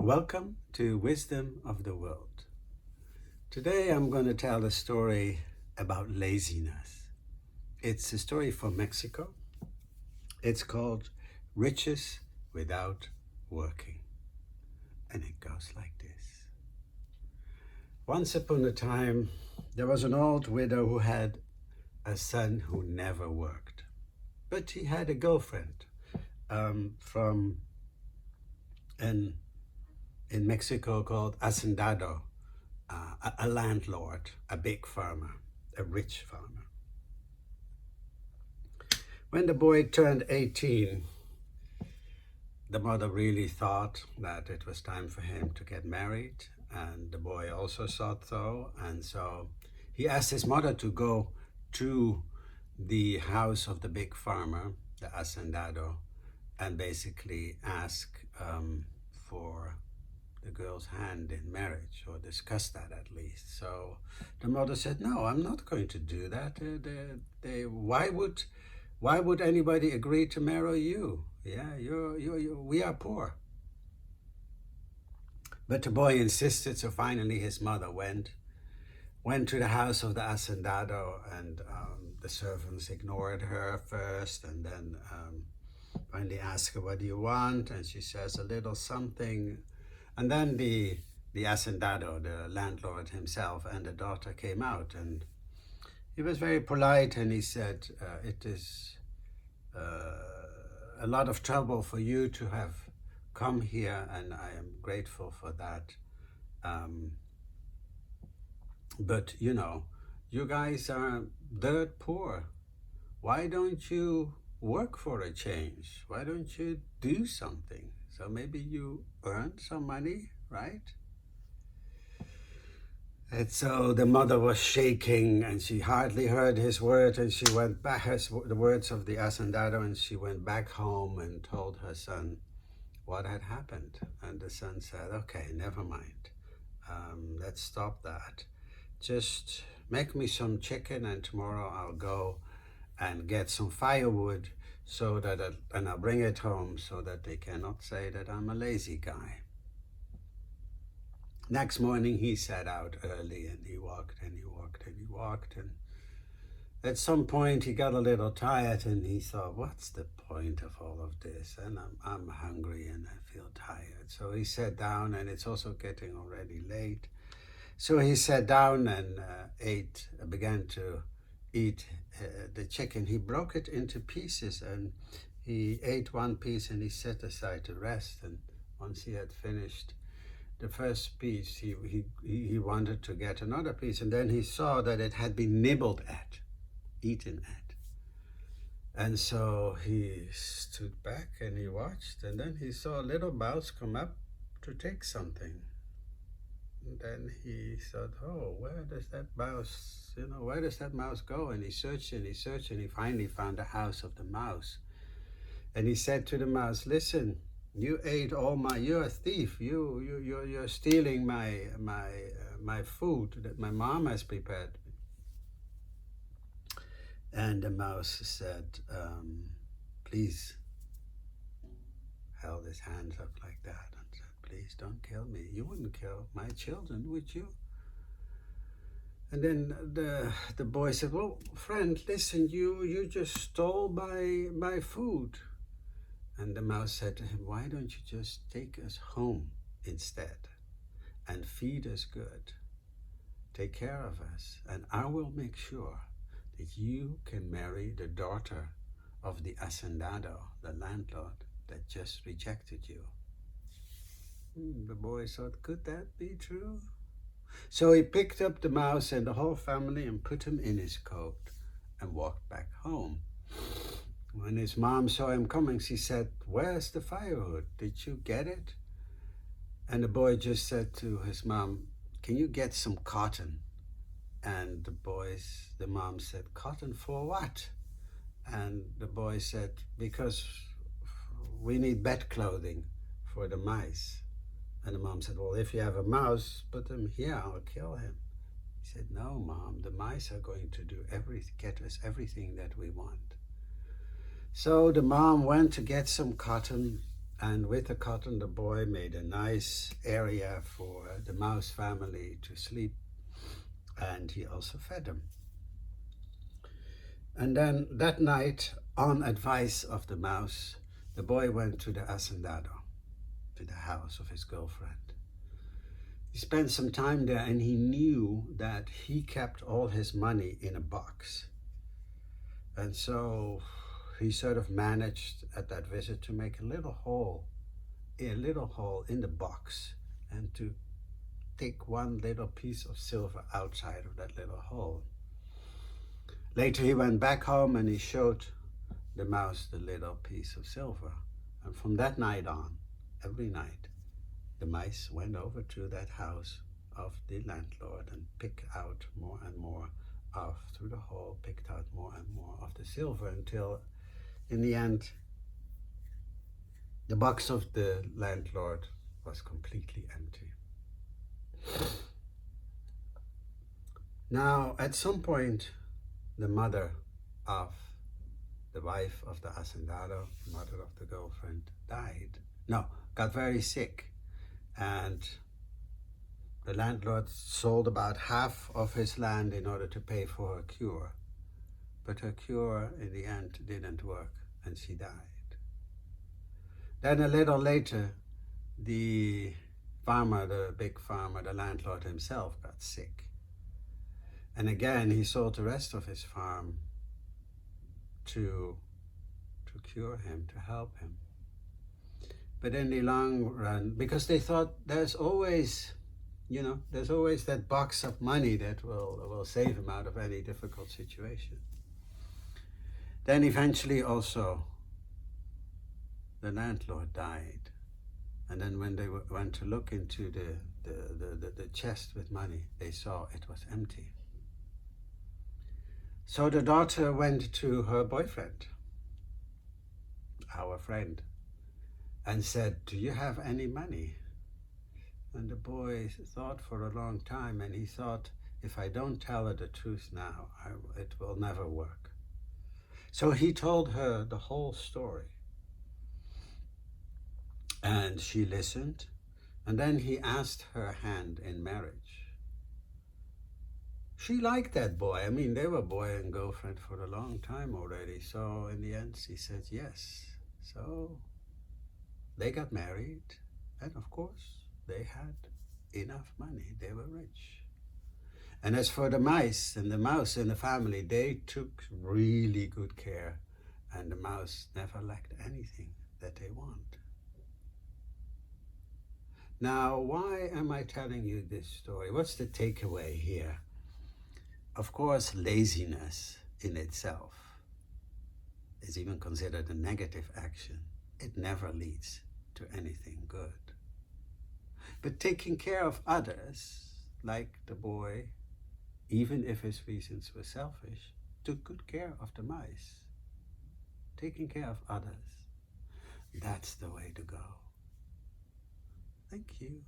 Welcome to Wisdom of the World. Today I'm going to tell a story about laziness. It's a story from Mexico. It's called Riches Without Working. And it goes like this. Once upon a time, there was an old widow who had a son who never worked. But he had a girlfriend from in Mexico called hacendado, a landlord, a big farmer, a rich farmer. When the boy turned 18, the mother really thought that it was time for him to get married, and the boy also thought so, and so he asked his mother to go to the house of the big farmer, the hacendado, and basically ask for the girl's hand in marriage, or discuss that at least. So the mother said, "No, I'm not going to do that. Why would anybody agree to marry you? Yeah, we are poor." But the boy insisted, so finally his mother went to the house of the hacendado, and the servants ignored her first, and then finally asked her, "What do you want?" And she says, "A little something." And then the hacendado, the landlord himself, and the daughter came out, and he was very polite, and he said, "It is a lot of trouble for you to have come here, and I am grateful for that. But you guys are dirt poor. Why don't you work for a change? Why don't you do something? So maybe you earn some money, right?" And so the mother was shaking, and she hardly heard his word, and she went back, the words of the hacendado, and she went back home and told her son what had happened. And the son said, "Okay, never mind. Let's stop that. Just make me some chicken, and tomorrow I'll go and get some firewood, so that and I'll bring it home so that they cannot say that I'm a lazy guy." Next morning he set out early, and he walked and he walked and he walked, and at some point he got a little tired, and he thought, "What's the point of all of this? And I'm hungry and I feel tired." So he sat down, and it's also getting already late. So he sat down and began to eat the chicken. He broke it into pieces, and he ate one piece, and he set aside the rest. And once he had finished the first piece, he wanted to get another piece, and then he saw that it had been nibbled at, eaten at. And so he stood back and he watched, and then he saw a little mouse come up to take something. And then he thought, "Oh, where does that mouse go?" And he searched and he searched, and he finally found the house of the mouse. And he said to the mouse, "Listen, you ate you're a thief. You're stealing my food that my mom has prepared." And the mouse said, "Please," held his hands up like that and said, "Please don't kill me. You wouldn't kill my children, would you?" And then the boy said, "Well, friend, listen, you just stole my food." And the mouse said to him, "Why don't you just take us home instead and feed us good? Take care of us, and I will make sure that you can marry the daughter of the hacendado, the landlord that just rejected you." The boy thought, could that be true? So he picked up the mouse and the whole family and put him in his coat and walked back home. When his mom saw him coming, she said, "Where's the firewood? Did you get it?" And the boy just said to his mom, "Can you get some cotton?" And the mom said, "Cotton for what?" And the boy said, "Because we need bed clothing for the mice." And the mom said, "Well, if you have a mouse, put him here, I'll kill him." He said, "No, Mom, the mice are going to get us everything that we want." So the mom went to get some cotton, And with the cotton, the boy made a nice area for the mouse family to sleep, and he also fed them. And then that night, on advice of the mouse, the boy went to the hacendado, to the house of his girlfriend. He spent some time there, and he knew that he kept all his money in a box. And so he sort of managed at that visit to make a little hole in the box, and to take one little piece of silver outside of that little hole. Later he went back home and he showed the mouse the little piece of silver. And from that night on, every night, the mice went over to that house of the landlord and picked out more and more through the hole, picked out more and more of the silver, until in the end, the box of the landlord was completely empty. Now, at some point, the mother of the wife of the hacendado, mother of the girlfriend, got very sick. And the landlord sold about half of his land in order to pay for her cure. But her cure, in the end, didn't work, and she died. Then a little later, the farmer, the big farmer, the landlord himself, got sick. And again, he sold the rest of his farm to cure him, to help him. But in the long run, because they thought there's always that box of money that will save him out of any difficult situation. Then eventually also, the landlord died. And then when they went to look into the chest with money, they saw it was empty. So the daughter went to her boyfriend, our friend, and said, "Do you have any money?" And the boy thought for a long time, and he thought, if I don't tell her the truth now, it will never work. So he told her the whole story. And she listened, and then he asked her hand in marriage. She liked that boy. I mean, they were boy and girlfriend for a long time already. So in the end, she said yes. So they got married, and of course, they had enough money. They were rich. And as for the mice and the mouse in the family, they took really good care, and the mouse never lacked anything that they want. Now, why am I telling you this story? What's the takeaway here? Of course, laziness in itself is even considered a negative action. It never leads to anything good. But taking care of others, like the boy, even if his reasons were selfish, took good care of the mice. Taking care of others, that's the way to go. Thank you.